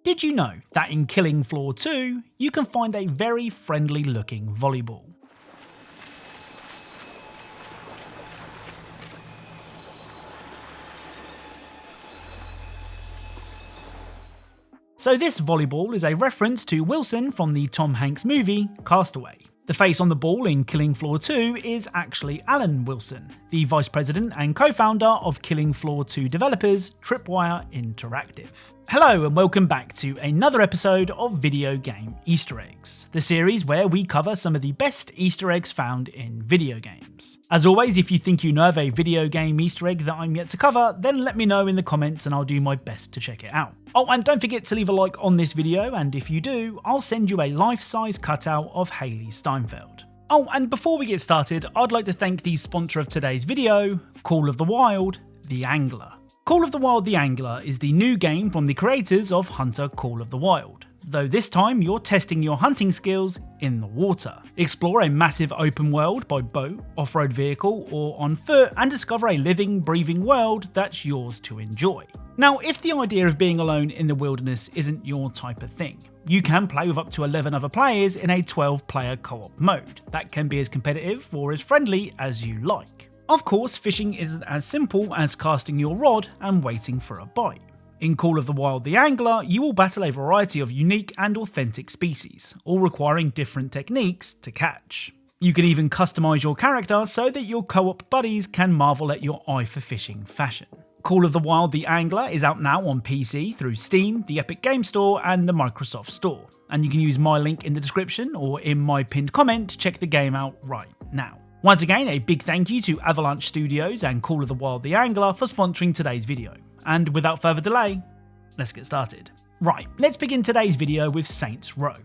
Did you know that in Killing Floor 2, you can find a very friendly looking volleyball? So this volleyball is a reference to Wilson from the Tom Hanks movie Castaway. The face on the ball in Killing Floor 2 is actually Alan Wilson, the vice president and co-founder of Killing Floor 2 developers Tripwire Interactive. Hello and welcome back to another episode of Video Game Easter Eggs, the series where we cover some of the best Easter eggs found in video games. As always, if you think you know of a video game Easter egg that I'm yet to cover, then let me know in the comments and I'll do my best to check it out. Oh, and don't forget to leave a like on this video, and if you do, I'll send you a life-size cutout of Haley Steinfeld. Oh, and before we get started, I'd like to thank the sponsor of today's video, Call of the Wild, The Angler. Call of the Wild The Angler is the new game from the creators of Hunter Call of the Wild, though this time you're testing your hunting skills in the water. Explore a massive open world by boat, off-road vehicle or on foot and discover a living, breathing world that's yours to enjoy. Now, if the idea of being alone in the wilderness isn't your type of thing, you can play with up to 11 other players in a 12-player co-op mode that can be as competitive or as friendly as you like. Of course, fishing isn't as simple as casting your rod and waiting for a bite. In Call of the Wild The Angler, you will battle a variety of unique and authentic species, all requiring different techniques to catch. You can even customise your character so that your co-op buddies can marvel at your eye for fishing fashion. Call of the Wild The Angler is out now on PC through Steam, the Epic Game Store and the Microsoft Store, and you can use my link in the description or in my pinned comment to check the game out right now. Once again, a big thank you to Avalanche Studios and Call of the Wild The Angler for sponsoring today's video. And without further delay, let's get started. Right, let's begin today's video with Saints Row.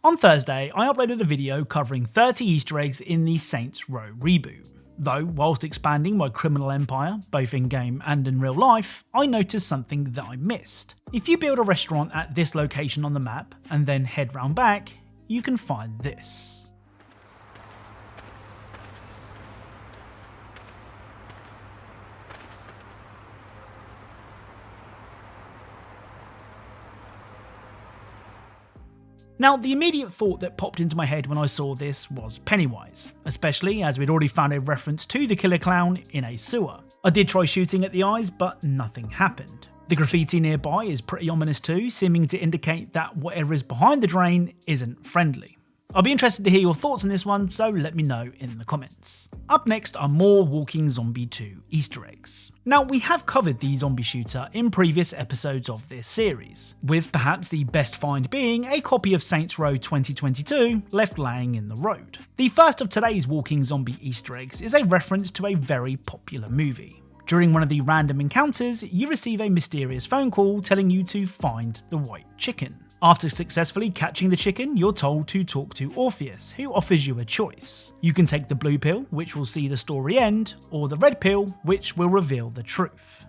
On Thursday, I uploaded a video covering 30 Easter eggs in the Saints Row reboot. Though, whilst expanding my criminal empire, both in-game and in real life, I noticed something that I missed. If you build a restaurant at this location on the map and then head round back, you can find this. Now, the immediate thought that popped into my head when I saw this was Pennywise, especially as we'd already found a reference to the killer clown in a sewer. I did try shooting at the eyes, but nothing happened. The graffiti nearby is pretty ominous too, seeming to indicate that whatever is behind the drain isn't friendly. I'll be interested to hear your thoughts on this one, so let me know in the comments. Up next are more Walking Zombie 2 Easter eggs. Now, we have covered the zombie shooter in previous episodes of this series, with perhaps the best find being a copy of Saints Row 2022 left laying in the road. The first of today's Walking Zombie Easter eggs is a reference to a very popular movie. During one of the random encounters, you receive a mysterious phone call telling you to find the white chicken. After successfully catching the chicken, you're told to talk to Orpheus, who offers you a choice. You can take the blue pill, which will see the story end, or the red pill, which will reveal the truth.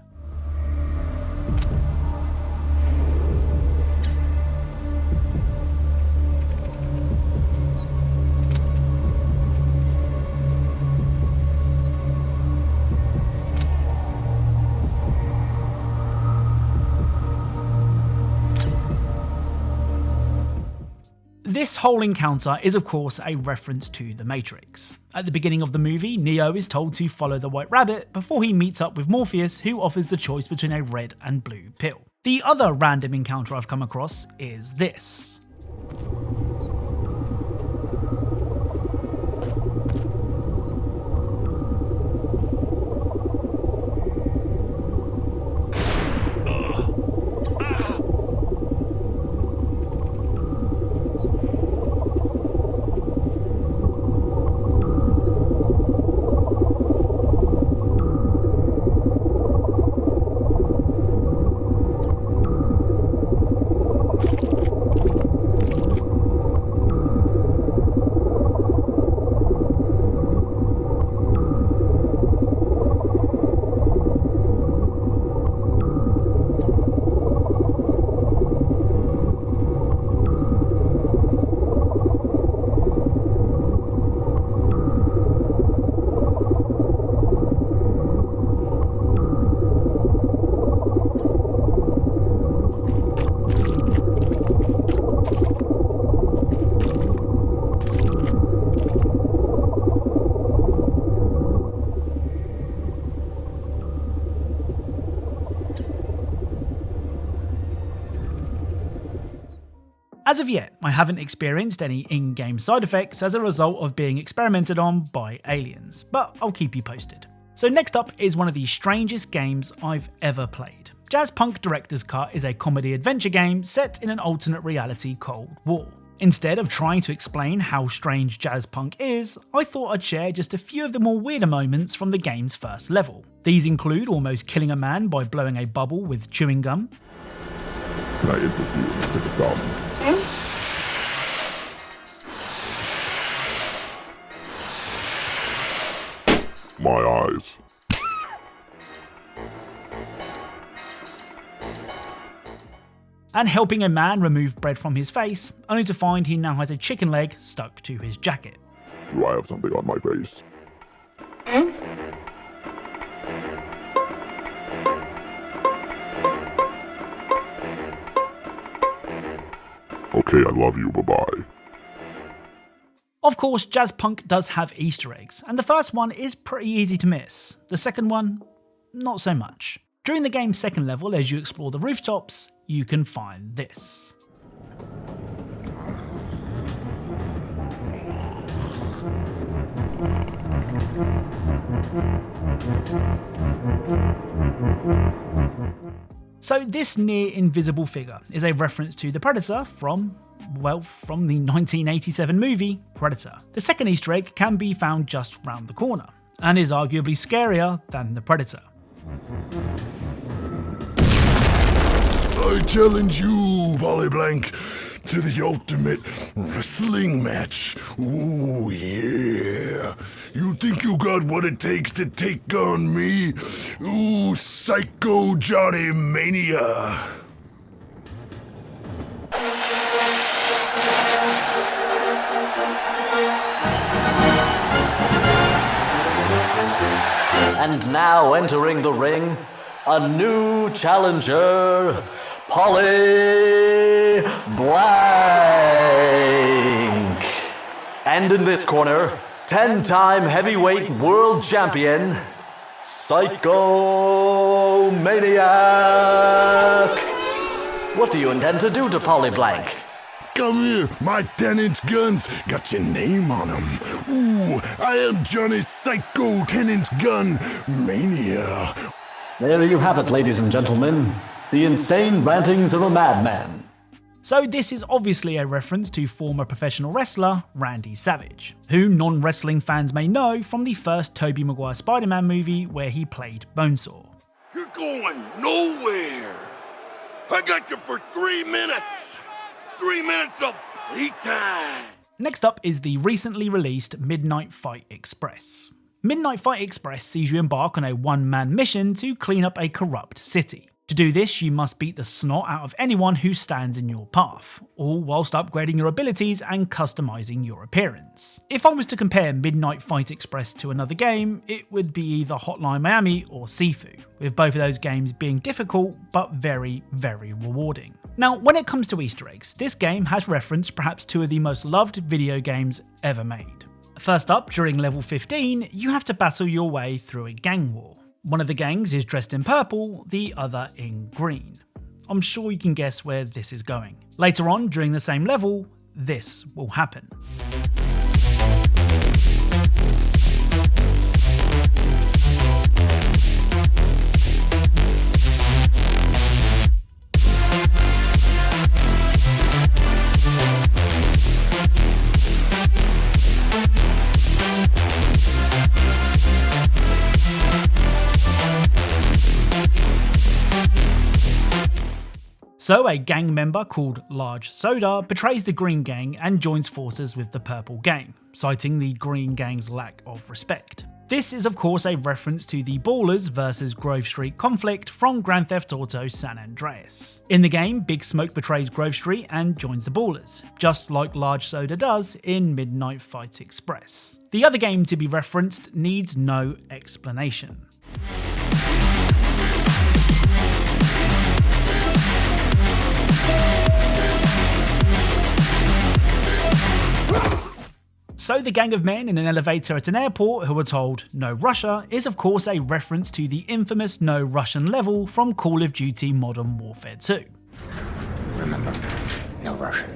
This whole encounter is of course a reference to The Matrix. At the beginning of the movie, Neo is told to follow the white rabbit before he meets up with Morpheus, who offers the choice between a red and blue pill. The other random encounter I've come across is this. As of yet, I haven't experienced any in-game side effects as a result of being experimented on by aliens, but I'll keep you posted. So next up is one of the strangest games I've ever played. Jazzpunk Director's Cut is a comedy adventure game set in an alternate reality Cold War. Instead of trying to explain how strange Jazzpunk is, I thought I'd share just a few of the more weirder moments from the game's first level. These include almost killing a man by blowing a bubble with chewing gum. Can I interview you to the gum? My eyes. And helping a man remove bread from his face, only to find he now has a chicken leg stuck to his jacket. Do I have something on my face? Okay, I love you, bye-bye. Of course, Jazzpunk does have Easter eggs, and the first one is pretty easy to miss. The second one, not so much. During the game's second level, as you explore the rooftops, you can find this. So this near invisible figure is a reference to the Predator from the 1987 movie Predator. The second Easter egg can be found just round the corner, and is arguably scarier than the Predator. I challenge you, Polyblank, to the ultimate wrestling match. Ooh, yeah. You think you got what it takes to take on me? Ooh, Psycho Johnny Mania. And now entering the ring, a new challenger, Polly Blank. And in this corner, 10-time heavyweight world champion, Psycho Maniac. What do you intend to do to Polly Blank? Come here, my 10-inch guns got your name on them. Ooh, I am Johnny Psycho 10-inch gun mania. There you have it, ladies and gentlemen. The insane rantings of a madman. So this is obviously a reference to former professional wrestler Randy Savage, who non-wrestling fans may know from the first Tobey Maguire Spider-Man movie where he played Bonesaw. You're going nowhere. I got you for 3 minutes. 3 minutes of playtime. Next up is the recently released Midnight Fight Express. Midnight Fight Express sees you embark on a one-man mission to clean up a corrupt city. To do this, you must beat the snot out of anyone who stands in your path, all whilst upgrading your abilities and customizing your appearance. If I was to compare Midnight Fight Express to another game, it would be either Hotline Miami or Sifu, with both of those games being difficult but very, very rewarding. Now, when it comes to Easter eggs, this game has referenced perhaps two of the most loved video games ever made. First up, during level 15, you have to battle your way through a gang war. One of the gangs is dressed in purple, the other in green. I'm sure you can guess where this is going. Later on, during the same level, this will happen. So a gang member called Large Soda betrays the Green Gang and joins forces with the Purple Gang, citing the Green Gang's lack of respect. This is of course a reference to the Ballers vs Grove Street conflict from Grand Theft Auto San Andreas. In the game, Big Smoke betrays Grove Street and joins the Ballers, just like Large Soda does in Midnight Fight Express. The other game to be referenced needs no explanation. So the gang of men in an elevator at an airport who are told "No Russia" is of course a reference to the infamous No Russian level from Call of Duty Modern Warfare 2. Remember, no Russian.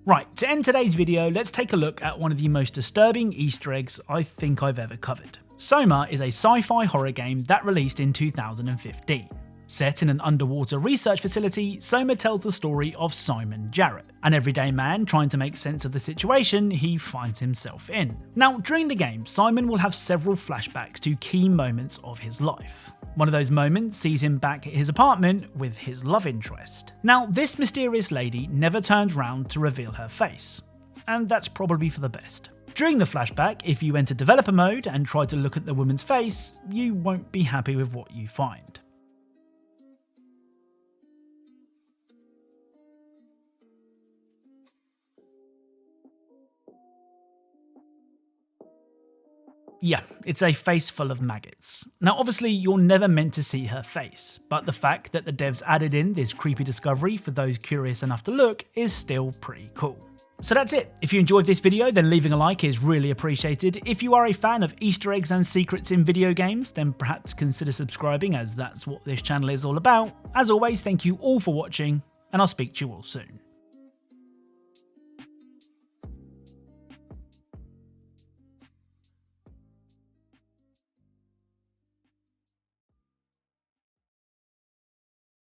Right, to end today's video, let's take a look at one of the most disturbing Easter eggs I think I've ever covered. Soma is a sci-fi horror game that released in 2015. Set in an underwater research facility, Soma tells the story of Simon Jarrett, an everyday man trying to make sense of the situation he finds himself in. Now, during the game, Simon will have several flashbacks to key moments of his life. One of those moments sees him back at his apartment with his love interest. Now, this mysterious lady never turns round to reveal her face, and that's probably for the best. During the flashback, if you enter developer mode and try to look at the woman's face, you won't be happy with what you find. Yeah, it's a face full of maggots. Now obviously you're never meant to see her face, but the fact that the devs added in this creepy discovery for those curious enough to look is still pretty cool. So that's it. If you enjoyed this video, then leaving a like is really appreciated. If you are a fan of Easter eggs and secrets in video games, then perhaps consider subscribing, as that's what this channel is all about. As always, thank you all for watching, and I'll speak to you all soon.